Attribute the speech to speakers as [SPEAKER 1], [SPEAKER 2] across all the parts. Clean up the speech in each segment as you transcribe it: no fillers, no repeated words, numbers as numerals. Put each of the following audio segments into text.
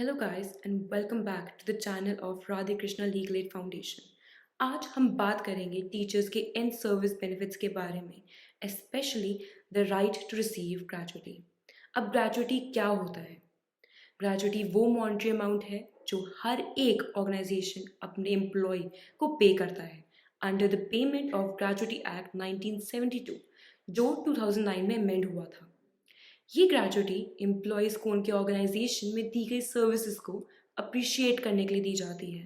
[SPEAKER 1] Hello guys and welcome back to the channel of Radhe Krishna legal aid foundation. आज हम बात करेंगे टीचर्स के इन सर्विस बेनिफिट्स के बारे में, specially the right to receive gratuity. अब ग्रेजुटी क्या होता है? ग्रेजुटी वो मॉनेटरी अमाउंट है जो हर एक ऑर्गेनाइजेशन अपने एम्प्लॉय को पे करता है under the payment of gratuity act 1972 जो 2009 में अमेंड हुआ था। ये ग्रेजुटी एम्प्लॉयज़ को उनके ऑर्गेनाइजेशन में दी गई सर्विसेज को अप्रिशिएट करने के लिए दी जाती है।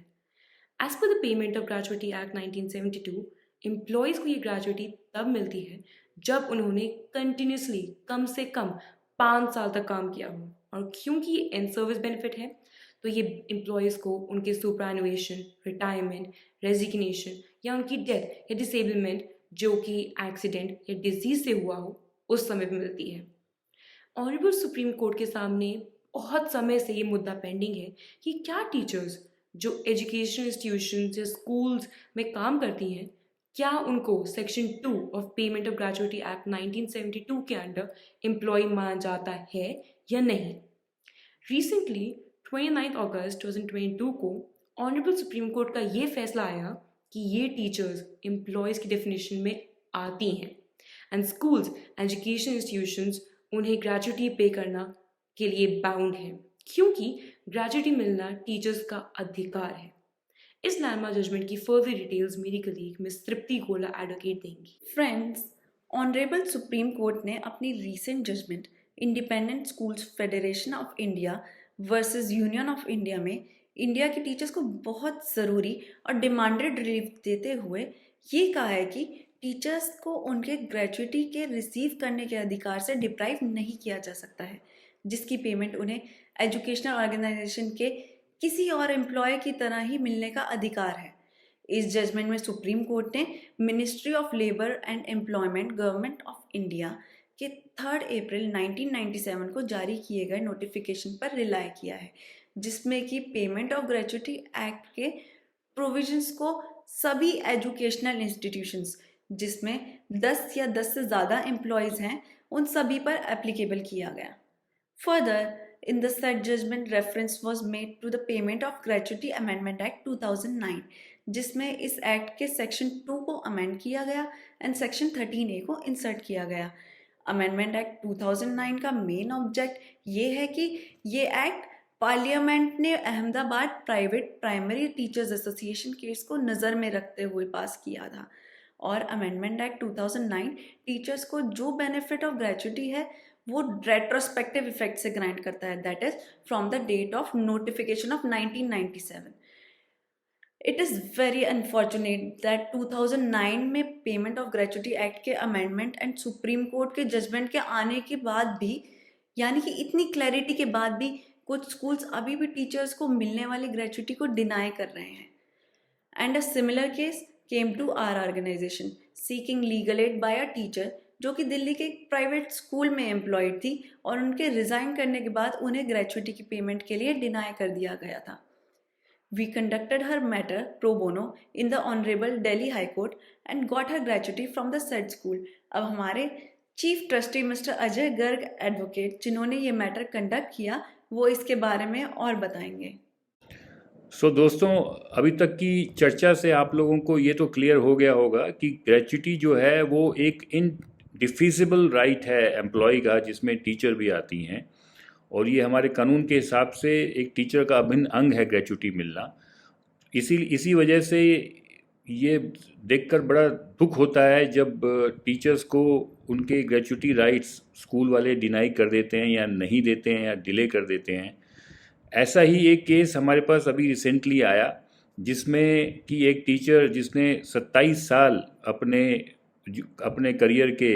[SPEAKER 1] As per the payment of gratuity act 1972, employees को ये ग्रेजुटी तब मिलती है जब उन्होंने कंटिन्यूसली कम से कम 5 साल तक काम किया हो। और क्योंकि ये इन सर्विस बेनिफिट है, तो ये एम्प्लॉयज़ को उनके सुपरएनुएशन, रिटायरमेंट, रेजिग्नेशन या उनकी डेथ या डिसेबलमेंट जो कि एक्सीडेंट या डिजीज से हुआ हो उस समय पर मिलती है। ऑनरेबल सुप्रीम कोर्ट के सामने बहुत समय से ये मुद्दा पेंडिंग है कि क्या टीचर्स जो एजुकेशन इंस्टीट्यूशंस या स्कूल्स में काम करती हैं, क्या उनको section 2 of payment of gratuity act 1972 के अंडर एम्प्लॉय माना जाता है या नहीं। रिसेंटली 29 अगस्त 2022 को ऑनरेबल सुप्रीम कोर्ट का ये फैसला आया कि ये टीचर्स एम्प्लॉयज़ की डेफिनेशन में आती हैं एंड स्कूल्स एजुकेशन इंस्टीट्यूशंस उन्हें ग्रेजुटी पे करना के लिए बाउंड है, क्योंकि ग्रेजुटी मिलना टीचर्स का अधिकार है। इस लैंडमार्क जजमेंट की फर्दर डिटेल्स मेरी colleague miss Tripti Gola advocate देंगी।
[SPEAKER 2] फ्रेंड्स, ऑनरेबल सुप्रीम कोर्ट ने अपनी recent judgement independent schools federation of India versus union of India में इंडिया के टीचर्स को बहुत ज़रूरी और डिमांडेड रिलीफ देते हुए ये कहा है कि टीचर्स को उनके ग्रेजुटी के रिसीव करने के अधिकार से डिप्राइव नहीं किया जा सकता है, जिसकी पेमेंट उन्हें एजुकेशनल ऑर्गेनाइजेशन के किसी और एम्प्लॉय की तरह ही मिलने का अधिकार है। इस जजमेंट में सुप्रीम कोर्ट ने ministry of labour and employment government of India के 3 अप्रैल 1997 को जारी किए गए नोटिफिकेशन पर रिलाय किया है, जिसमें कि पेमेंट ऑफ ग्रेजुटी एक्ट के प्रोविजंस को सभी एजुकेशनल इंस्टीट्यूशंस जिसमें 10 या 10 से ज़्यादा एम्प्लॉयज़ हैं उन सभी पर एप्लीकेबल किया गया। Further, in the said judgment, reference was made to the Payment of Gratuity Amendment Act 2009, जिसमें इस एक्ट के सेक्शन 2 को अमेंड किया गया एंड सेक्शन 13A को इंसर्ट किया गया। अमेंडमेंट एक्ट 2009 का मेन ऑब्जेक्ट ये है कि ये एक्ट पार्लियामेंट ने Ahmedabad private primary teachers association case को नज़र में रखते हुए पास किया था। और अमेंडमेंट एक्ट 2009 टीचर्स को जो बेनिफिट ऑफ ग्रेजुटी है वो रेट्रोस्पेक्टिव इफेक्ट से ग्रांट करता है, that is from the date of notification of 1997। It is very unfortunate that 2009 में पेमेंट ऑफ ग्रेजुटी एक्ट के अमेंडमेंट एंड सुप्रीम कोर्ट के जजमेंट के आने के बाद भी, यानी कि इतनी क्लैरिटी के बाद भी, कुछ स्कूल्स अभी भी टीचर्स को मिलने वाली ग्रेजुटी को डिनाई कर रहे हैं। And a similar case came to our organization seeking legal aid by a teacher जो कि दिल्ली के एक प्राइवेट स्कूल में एम्प्लॉयड थी और उनके रिज़ाइन करने के बाद उन्हें ग्रेजुटी की पेमेंट के लिए डिनाई कर दिया गया था। We conducted her matter pro bono in the honourable Delhi high court and got her gratuity from the said school. अब हमारे chief trustee mister Ajay Garg advocate जिन्होंने ये मैटर कंडक्ट किया वो इसके बारे में और बताएंगे।
[SPEAKER 3] दोस्तों, अभी तक की चर्चा से आप लोगों को ये तो क्लियर हो गया होगा कि ग्रेच्युटी जो है वो एक इनडिफिजिबल राइट है एम्प्लॉय का, जिसमें टीचर भी आती हैं, और ये हमारे कानून के हिसाब से एक टीचर का अभिन्न अंग है ग्रेच्युटी मिलना। इसी वजह से ये देखकर बड़ा दुख होता है जब टीचर्स को उनके ग्रेच्युटी राइट्स स्कूल वाले डिनाई कर देते हैं या नहीं देते हैं या डिले कर देते हैं। ऐसा ही एक केस हमारे पास अभी रिसेंटली आया, जिसमें कि एक टीचर जिसने 27 साल अपने करियर के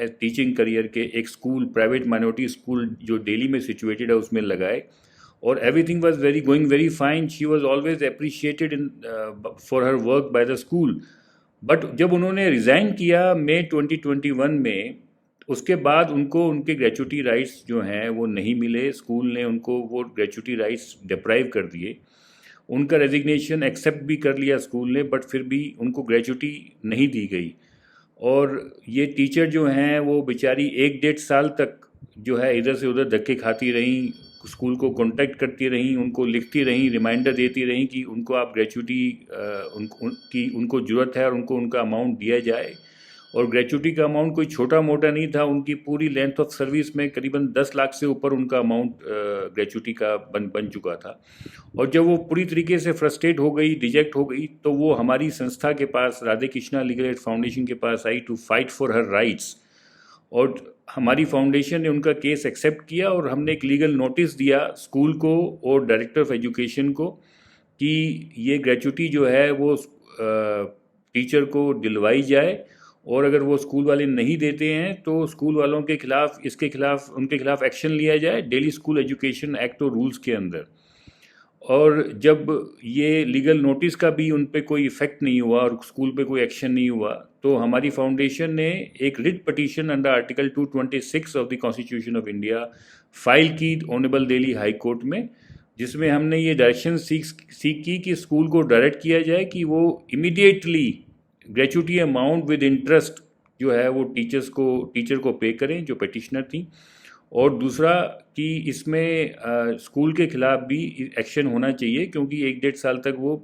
[SPEAKER 3] टीचिंग करियर के एक स्कूल, प्राइवेट माइनॉरिटी स्कूल जो दिल्ली में सिचुएटेड है, उसमें लगाए, और everything was going very fine. She was always appreciated for her work by the school. But जब उन्होंने रिज़ाइन किया मई 2021 में, उसके बाद उनको उनके ग्रेच्युटी राइट्स जो हैं वो नहीं मिले। स्कूल ने उनको वो ग्रेच्युटी राइट्स डिप्राइव कर दिए। उनका रेजिग्नेशन एक्सेप्ट भी कर लिया स्कूल ने, बट फिर भी उनको ग्रेच्युटी नहीं दी गई। और ये टीचर जो हैं वो बेचारी 1 डेढ़ साल तक जो है इधर से उधर धक्के खाती रहीं, स्कूल को कांटेक्ट करती रहीं, उनको लिखती रहीं, रिमाइंडर देती रहीं कि उनको आप ग्रेचुटी उनको ज़रूरत है और उनको उनका अमाउंट दिया जाए। और ग्रेचुटी का अमाउंट कोई छोटा मोटा नहीं था, उनकी पूरी लेंथ ऑफ सर्विस में करीबन 10 लाख से ऊपर उनका अमाउंट ग्रेचुटी का बन चुका था। और जब वो पूरी तरीके से फ्रस्ट्रेट हो गई, रिजेक्ट हो गई, तो वो हमारी संस्था के पास, Radhe Krishna legal aid foundation के पास आई to fight for her rights. और हमारी फाउंडेशन ने उनका केस एक्सेप्ट किया और हमने एक लीगल नोटिस दिया स्कूल को और डायरेक्टर ऑफ एजुकेशन को कि ये ग्रेचुटी जो है वो टीचर को दिलवाई जाए, और अगर वो स्कूल वाले नहीं देते हैं तो स्कूल वालों के खिलाफ उनके खिलाफ एक्शन लिया जाए डेली स्कूल एजुकेशन एक्ट और रूल्स के अंदर। और जब ये लीगल नोटिस का भी उन पे कोई इफ़ेक्ट नहीं हुआ और स्कूल पे कोई एक्शन नहीं हुआ, तो हमारी फाउंडेशन ने एक writ petition under article 226 of the constitution of India file की ऑनरेबल दिल्ली हाई कोर्ट में, जिसमें हमने ये डायरेक्शन सीख की कि स्कूल को डायरेक्ट किया जाए कि वो immediately gratuity amount with interest जो है वो टीचर को पे करें जो पेटिशनर थी। और दूसरा कि इसमें स्कूल के खिलाफ भी एक्शन होना चाहिए, क्योंकि 1-1.5 साल तक वो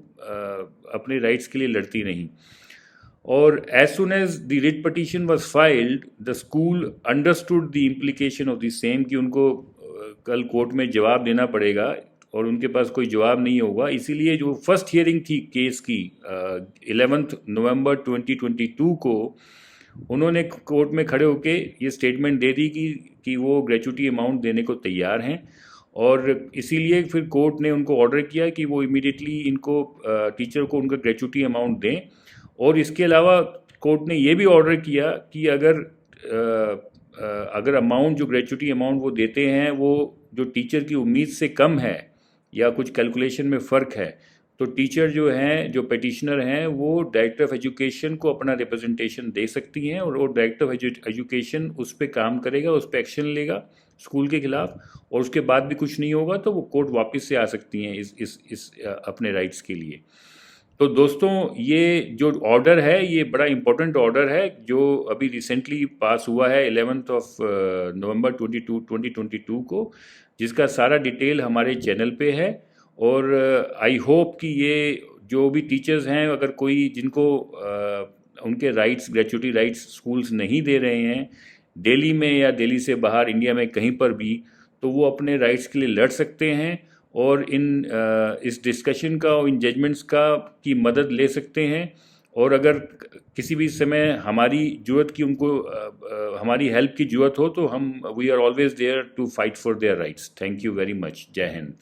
[SPEAKER 3] अपने राइट्स के लिए लड़ती रहीं। और as soon as the writ petition was filed, the school understood the implication of the same कि उनको कल कोर्ट में जवाब देना पड़ेगा और उनके पास कोई जवाब नहीं होगा। इसीलिए जो फर्स्ट हियरिंग थी केस की 11 नवंबर 2022 को, उन्होंने कोर्ट में खड़े होके ये स्टेटमेंट दे दी कि वो ग्रेचुटी अमाउंट देने को तैयार हैं। और इसीलिए फिर कोर्ट ने उनको ऑर्डर किया कि वो इमीडिएटली इनको टीचर को उनका ग्रेचुटी अमाउंट दें। और इसके अलावा कोर्ट ने ये भी ऑर्डर किया कि अगर अमाउंट जो ग्रेचुटी अमाउंट वो देते हैं वो जो टीचर की उम्मीद से कम है या कुछ कैलकुलेशन में फ़र्क है, तो टीचर जो हैं, जो पेटिशनर हैं, वो डायरेक्टर ऑफ एजुकेशन को अपना रिप्रेजेंटेशन दे सकती हैं और डायरेक्टर ऑफ एजुकेशन उस पर काम करेगा, उस पर एक्शन लेगा स्कूल के खिलाफ। और उसके बाद भी कुछ नहीं होगा तो वो कोर्ट वापस से आ सकती हैं इस अपने राइट्स के लिए। तो दोस्तों, ये जो ऑर्डर है ये बड़ा इम्पोर्टेंट ऑर्डर है जो अभी रिसेंटली पास हुआ है 11 नवंबर 2022 को, जिसका सारा डिटेल हमारे चैनल पे है। और आई होप कि ये जो भी टीचर्स हैं, अगर कोई जिनको उनके राइट्स, ग्रेचुटी राइट्स स्कूल्स नहीं दे रहे हैं दिल्ली में या दिल्ली से बाहर इंडिया में कहीं पर भी, तो वो अपने राइट्स के लिए लड़ सकते हैं और इस डिस्कशन का और इन जजमेंट्स की मदद ले सकते हैं। और अगर किसी भी समय हमारी ज़रूरत की उनको हमारी हेल्प की ज़रूरत हो तो we are always there to fight for their rights. Thank you very much. जय हिंद।